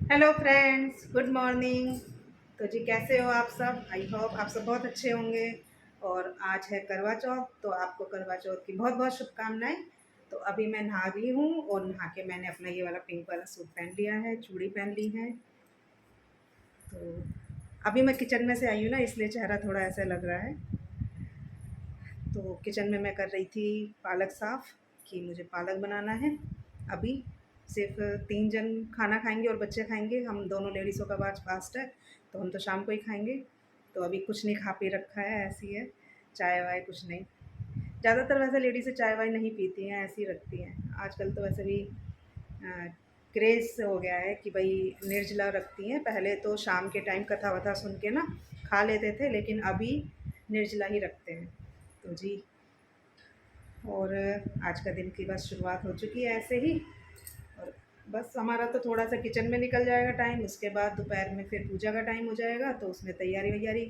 Hello friends, good morning. तो जी कैसे हो आप सब? आई होप आप सब बहुत अच्छे होंगे। और आज है करवा चौथ, तो आपको करवा चौथ की बहुत बहुत शुभकामनाएं। तो अभी मैं नहा रही हूँ और नहा के मैंने अपना ये वाला पिंक वाला सूट पहन लिया है, चूड़ी पहन ली है। तो अभी मैं किचन में से आई हूँ ना, इसलिए चेहरा थोड़ा ऐसा लग रहा है। तो किचन में मैं कर रही थी पालक साफ़, कि मुझे पालक बनाना है। अभी सिर्फ 3 जन खाना खाएंगे और बच्चे खाएंगे। हम दोनों लेडीज़ों का आज फास्ट है, तो हम तो शाम को ही खाएंगे। तो अभी कुछ नहीं खा पी रखा है, ऐसी है। चाय वाय कुछ नहीं। ज़्यादातर वैसे लेडीज़ें चाय वाय नहीं पीती हैं, ऐसी रखती हैं। आजकल तो वैसे भी क्रेज़ हो गया है कि भाई निर्जला रखती हैं। पहले तो शाम के टाइम कथा वथा सुन के ना खा लेते थे, लेकिन अभी निर्जला ही रखते हैं। तो जी, और आज का दिन की बस शुरुआत हो चुकी है ऐसे ही। और बस हमारा तो थोड़ा सा किचन में निकल जाएगा टाइम, उसके बाद दोपहर में फिर पूजा का टाइम हो जाएगा, तो उसमें तैयारी वैयारी।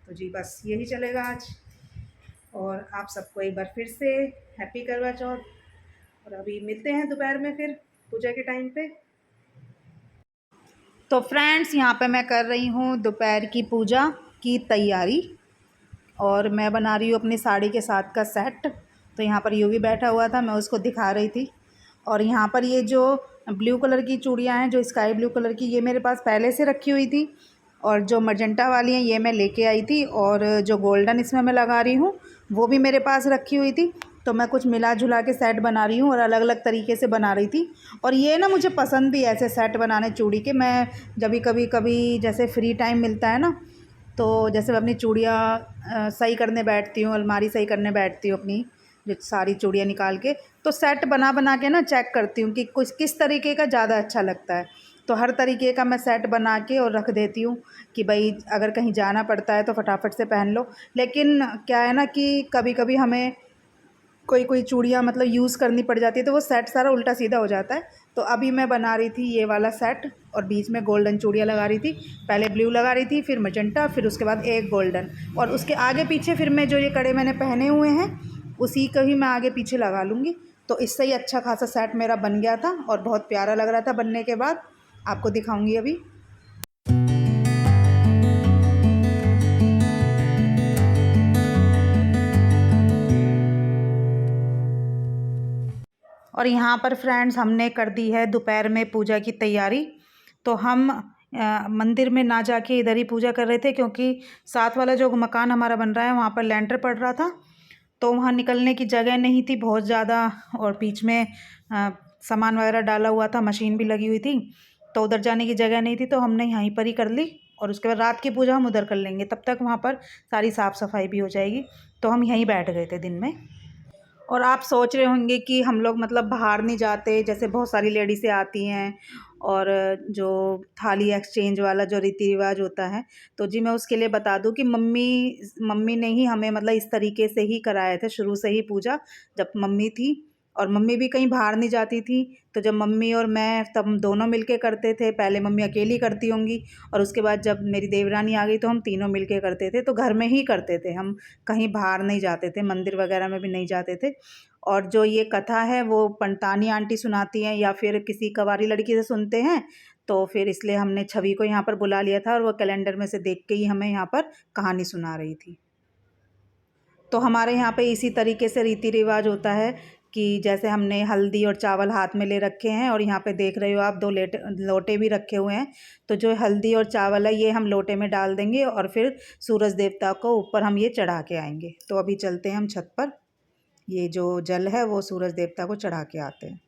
तो जी बस यही चलेगा आज। और आप सबको एक बार फिर से हैप्पी करवा चौथ। और अभी मिलते हैं दोपहर में फिर पूजा के टाइम पे। तो फ्रेंड्स, यहाँ पे मैं कर रही हूँ दोपहर की पूजा की तैयारी। और मैं बना रही हूँ अपनी साड़ी के साथ का सेट। तो यहाँ पर यूवी बैठा हुआ था, मैं उसको दिखा रही थी। और यहाँ पर ये जो ब्लू कलर की चूड़ियाँ हैं, जो स्काई ब्लू कलर की, ये मेरे पास पहले से रखी हुई थी। और जो मजेंटा वाली हैं ये मैं लेके आई थी। और जो गोल्डन इसमें मैं लगा रही हूँ वो भी मेरे पास रखी हुई थी। तो मैं कुछ मिला जुला के सेट बना रही हूँ और अलग अलग तरीके से बना रही थी। और ये ना मुझे पसंद भी ऐसे सेट बनाने चूड़ी के। मैं जब भी कभी जैसे फ्री टाइम मिलता है ना, तो जैसे मैं अपनी चूड़ियाँ सही करने बैठती हूँ, अलमारी सही करने बैठती हूँ अपनी, जो सारी चूड़ियाँ निकाल के, तो सेट बना बना के ना चेक करती हूँ कि कुछ किस तरीके का ज़्यादा अच्छा लगता है। तो हर तरीके का मैं सेट बना के और रख देती हूँ कि भाई अगर कहीं जाना पड़ता है तो फटाफट से पहन लो। लेकिन क्या है ना कि कभी कभी हमें कोई कोई चूड़ियाँ मतलब यूज़ करनी पड़ जाती है, तो वो सेट सारा उल्टा सीधा हो जाता है। तो अभी मैं बना रही थी ये वाला सेट और बीच में गोल्डन चूड़ियाँ लगा रही थी। पहले ब्लू लगा रही थी, फिर मजेंटा, फिर उसके बाद एक गोल्डन। और उसके आगे पीछे फिर मैं जो ये कड़े मैंने पहने हुए हैं उसी को ही मैं आगे पीछे लगा लूँगी। तो इससे ही अच्छा खासा सेट मेरा बन गया था और बहुत प्यारा लग रहा था बनने के बाद। आपको दिखाऊँगी अभी। और यहाँ पर फ्रेंड्स हमने कर दी है दोपहर में पूजा की तैयारी। तो हम मंदिर में ना जाके इधर ही पूजा कर रहे थे, क्योंकि साथ वाला जो मकान हमारा बन रहा है वहाँ पर लेंटर पड़ रहा था। तो वहाँ निकलने की जगह नहीं थी बहुत ज़्यादा, और बीच में सामान वगैरह डाला हुआ था, मशीन भी लगी हुई थी, तो उधर जाने की जगह नहीं थी। तो हमने यहीं पर ही कर ली, और उसके बाद रात की पूजा हम उधर कर लेंगे, तब तक वहाँ पर सारी साफ़ सफाई भी हो जाएगी। तो हम यहीं बैठ गए थे दिन में। और आप सोच रहे होंगे कि हम लोग मतलब बाहर नहीं जाते, जैसे बहुत सारी लेडीज़ें आती हैं और जो थाली एक्सचेंज वाला जो रीति रिवाज होता है, तो जी मैं उसके लिए बता दूं कि मम्मी मम्मी ने ही हमें मतलब इस तरीके से ही कराए थे शुरू से ही पूजा, जब मम्मी थी। और मम्मी भी कहीं बाहर नहीं जाती थी, तो जब मम्मी और मैं तब हम दोनों मिलके करते थे। पहले मम्मी अकेली करती होंगी, और उसके बाद जब मेरी देवरानी आ गई तो हम तीनों मिलके करते थे। तो घर में ही करते थे हम, कहीं बाहर नहीं जाते थे, मंदिर वगैरह में भी नहीं जाते थे। और जो ये कथा है वो पंतानी आंटी सुनाती हैं या फिर किसी कवारी लड़की से सुनते हैं। तो फिर इसलिए हमने छवि को यहाँ पर बुला लिया था, और वो कैलेंडर में से देख के ही हमें यहाँ पर कहानी सुना रही थी। तो हमारे यहाँ पे इसी तरीके से रीति रिवाज होता है कि जैसे हमने हल्दी और चावल हाथ में ले रखे हैं, और यहाँ पे देख रहे हो आप दो लोटे भी रखे हुए हैं। तो जो हल्दी और चावल है ये हम लोटे में डाल देंगे, और फिर सूरज देवता को ऊपर हम ये चढ़ा के आएंगे। तो अभी चलते हैं हम छत पर, ये जो जल है वो सूरज देवता को चढ़ा के आते हैं।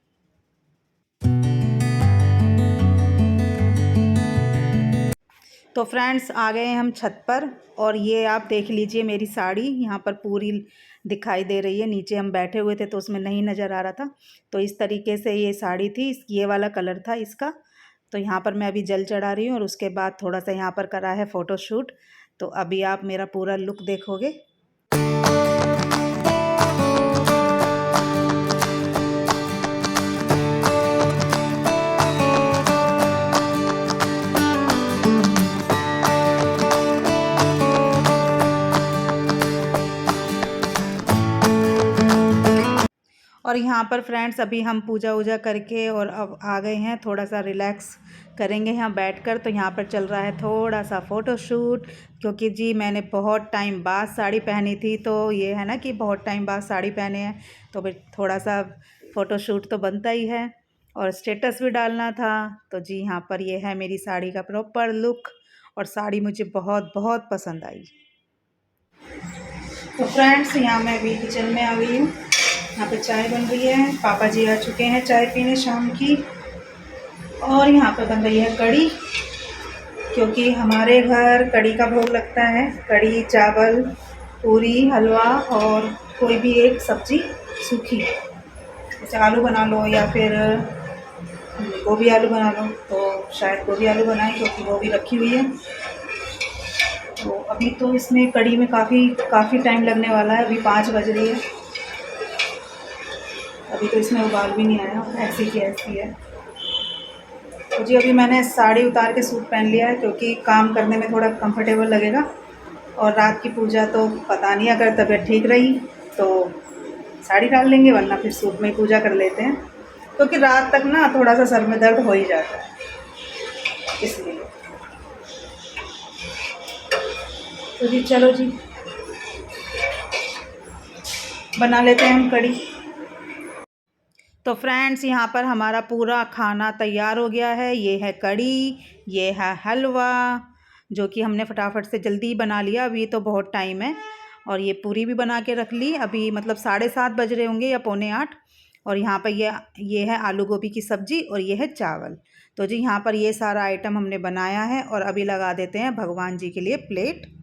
तो फ्रेंड्स आ गए हम छत पर, और ये आप देख लीजिए मेरी साड़ी यहाँ पर पूरी दिखाई दे रही है। नीचे हम बैठे हुए थे तो उसमें नहीं नज़र आ रहा था। तो इस तरीके से ये साड़ी थी, ये वाला कलर था इसका। तो यहाँ पर मैं अभी जल चढ़ा रही हूँ, और उसके बाद थोड़ा सा यहाँ पर करा है फ़ोटोशूट। तो अभी आप मेरा पूरा लुक देखोगे। और यहाँ पर फ्रेंड्स अभी हम पूजा वूजा करके और अब आ गए हैं थोड़ा सा रिलैक्स करेंगे यहाँ बैठकर। तो यहाँ पर चल रहा है थोड़ा सा फ़ोटोशूट, क्योंकि जी मैंने बहुत टाइम बाद साड़ी पहनी थी, तो ये है ना कि बहुत टाइम बाद साड़ी पहने हैं, तो फिर थोड़ा सा फ़ोटोशूट तो बनता ही है और स्टेटस भी डालना था। तो जी यहाँ पर ये है मेरी साड़ी का प्रॉपर लुक, और साड़ी मुझे बहुत बहुत पसंद आई। तो फ्रेंड्स यहाँ मैं अभी किचन में आ गई हूँ। यहाँ पे चाय बन रही है, पापा जी आ चुके हैं चाय पीने शाम की, और यहाँ पे बन रही है कढ़ी, क्योंकि हमारे घर कढ़ी का भोग लगता है। कढ़ी, चावल, पूरी, हलवा और कोई भी एक सब्जी सूखी, जैसे आलू बना लो या फिर गोभी आलू बना लो, तो शायद गोभी आलू बनाएं क्योंकि वो भी रखी हुई है। तो अभी तो इसमें कढ़ी में काफ़ी टाइम लगने वाला है। अभी 5 बज रही है, अभी तो इसमें उबाल भी नहीं आया, ऐसी की ऐसी है। तो जी अभी मैंने साड़ी उतार के सूट पहन लिया है, क्योंकि काम करने में थोड़ा कंफर्टेबल लगेगा। और रात की पूजा तो पता नहीं, अगर तबीयत ठीक रही तो साड़ी डाल लेंगे, वरना फिर सूट में ही पूजा कर लेते हैं, क्योंकि रात तक ना थोड़ा सा सर में दर्द हो ही जाता है, इसलिए। तो जी चलो जी बना लेते हैं हम कढ़ी। तो फ्रेंड्स यहाँ पर हमारा पूरा खाना तैयार हो गया है। ये है कढ़ी, ये है हलवा, जो कि हमने फटाफट से जल्दी बना लिया, अभी तो बहुत टाइम है। और ये पूरी भी बना के रख ली, अभी मतलब 7:30 बज रहे होंगे या 7:45। और यहाँ पर ये है आलू गोभी की सब्ज़ी, और ये है चावल। तो जी यहाँ पर ये सारा आइटम हमने बनाया है, और अभी लगा देते हैं भगवान जी के लिए प्लेट।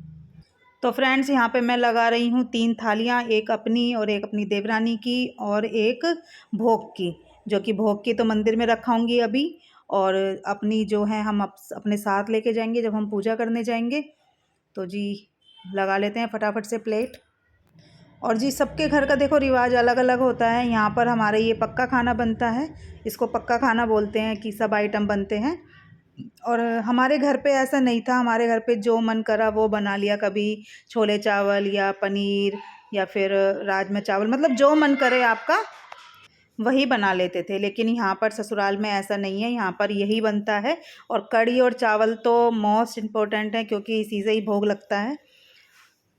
तो फ्रेंड्स यहाँ पे मैं लगा रही हूँ 3 थालियाँ, एक अपनी और एक अपनी देवरानी की और एक भोग की, जो कि भोग की तो मंदिर में रखाऊंगी अभी, और अपनी जो है हम अपने साथ लेके जाएंगे जब हम पूजा करने जाएंगे। तो जी लगा लेते हैं फटाफट से प्लेट। और जी सबके घर का देखो रिवाज अलग अलग होता है। यहाँ पर हमारे ये पक्का खाना बनता है, इसको पक्का खाना बोलते हैं कि सब आइटम बनते हैं। और हमारे घर पे ऐसा नहीं था, हमारे घर पे जो मन करा वो बना लिया, कभी छोले चावल या पनीर या फिर राजमा चावल, मतलब जो मन करे आपका वही बना लेते थे। लेकिन यहाँ पर ससुराल में ऐसा नहीं है, यहाँ पर यही बनता है। और कढ़ी और चावल तो मोस्ट इम्पोर्टेंट है, क्योंकि इसी से ही भोग लगता है।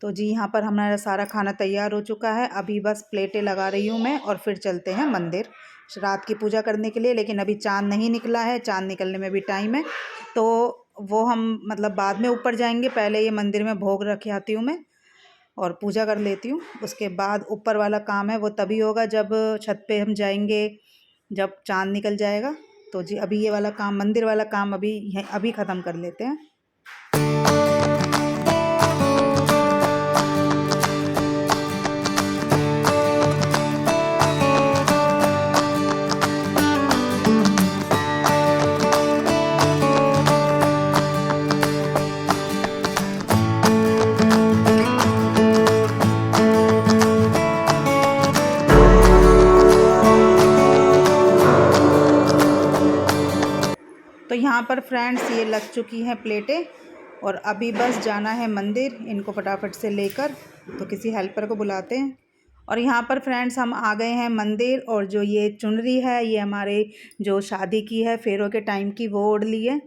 तो जी यहाँ पर हमारा सारा खाना तैयार हो चुका है, अभी बस प्लेटें लगा रही हूँ मैं, और फिर चलते हैं मंदिर रात की पूजा करने के लिए। लेकिन अभी चाँद नहीं निकला है, चाँद निकलने में भी टाइम है, तो वो हम मतलब बाद में ऊपर जाएंगे। पहले ये मंदिर में भोग रख आती हूँ मैं और पूजा कर लेती हूँ, उसके बाद ऊपर वाला काम है वो तभी होगा जब छत पे हम जाएंगे, जब चाँद निकल जाएगा। तो जी अभी ये वाला काम, मंदिर वाला काम अभी ख़त्म कर लेते हैं। तो यहाँ पर फ्रेंड्स ये लग चुकी हैं प्लेटें, और अभी बस जाना है मंदिर इनको फटाफट से लेकर। तो किसी हेल्पर को बुलाते हैं। और यहाँ पर फ्रेंड्स हम आ गए हैं मंदिर, और जो ये चुनरी है ये हमारे जो शादी की है फेरों के टाइम की, वो ओढ़ ली है।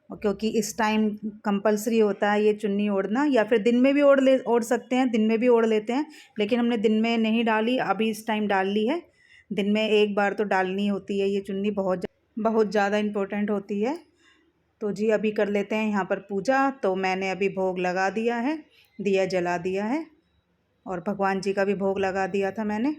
और क्योंकि इस टाइम कंपलसरी होता है ये चुन्नी ओढ़ना, या फिर दिन में भी ओढ़ सकते हैं, दिन में भी ओढ़ लेते हैं, लेकिन हमने दिन में नहीं डाली, अभी इस टाइम डाल ली है। दिन में एक बार तो डालनी होती है ये चुन्नी, बहुत ज़्यादा इम्पोर्टेंट होती है। तो जी अभी कर लेते हैं यहाँ पर पूजा। तो मैंने अभी भोग लगा दिया है, दिया जला दिया है, और भगवान जी का भी भोग लगा दिया था मैंने।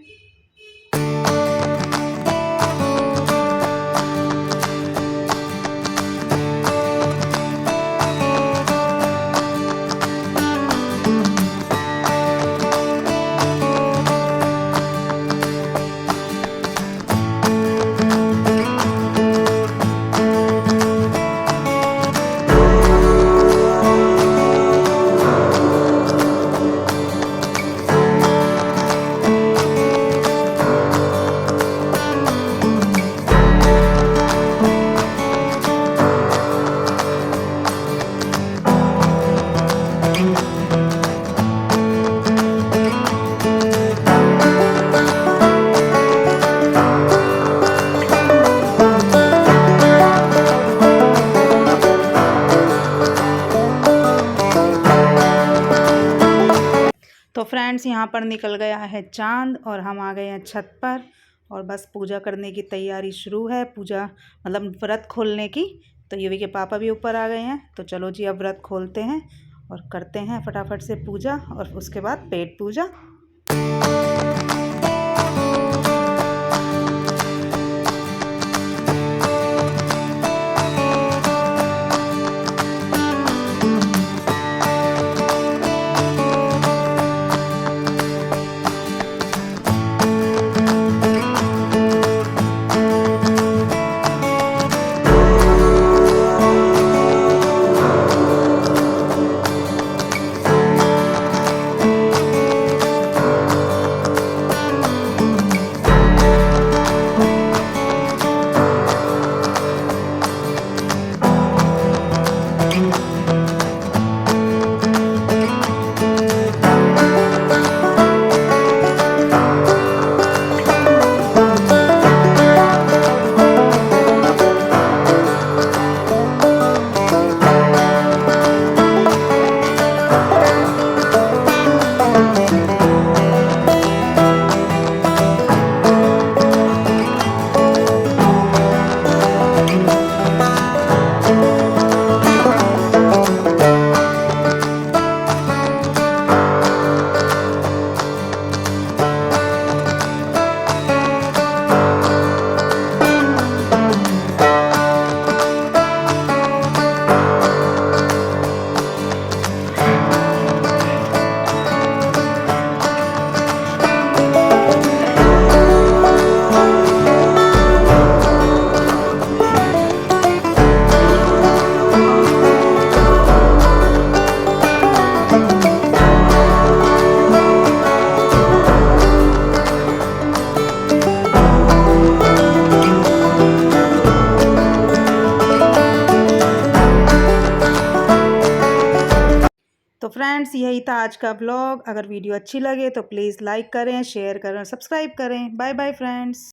तो फ्रेंड्स यहाँ पर निकल गया है चाँद और हम आ गए हैं छत पर और बस पूजा करने की तैयारी शुरू है। पूजा मतलब व्रत खोलने की। तो युवी के पापा भी ऊपर आ गए हैं। तो चलो जी अब व्रत खोलते हैं और करते हैं फटाफट से पूजा और उसके बाद पेट पूजा। तो फ्रेंड्स यही था आज का ब्लॉग। अगर वीडियो अच्छी लगे तो प्लीज़ लाइक करें, शेयर करें और सब्सक्राइब करें। Bye bye friends.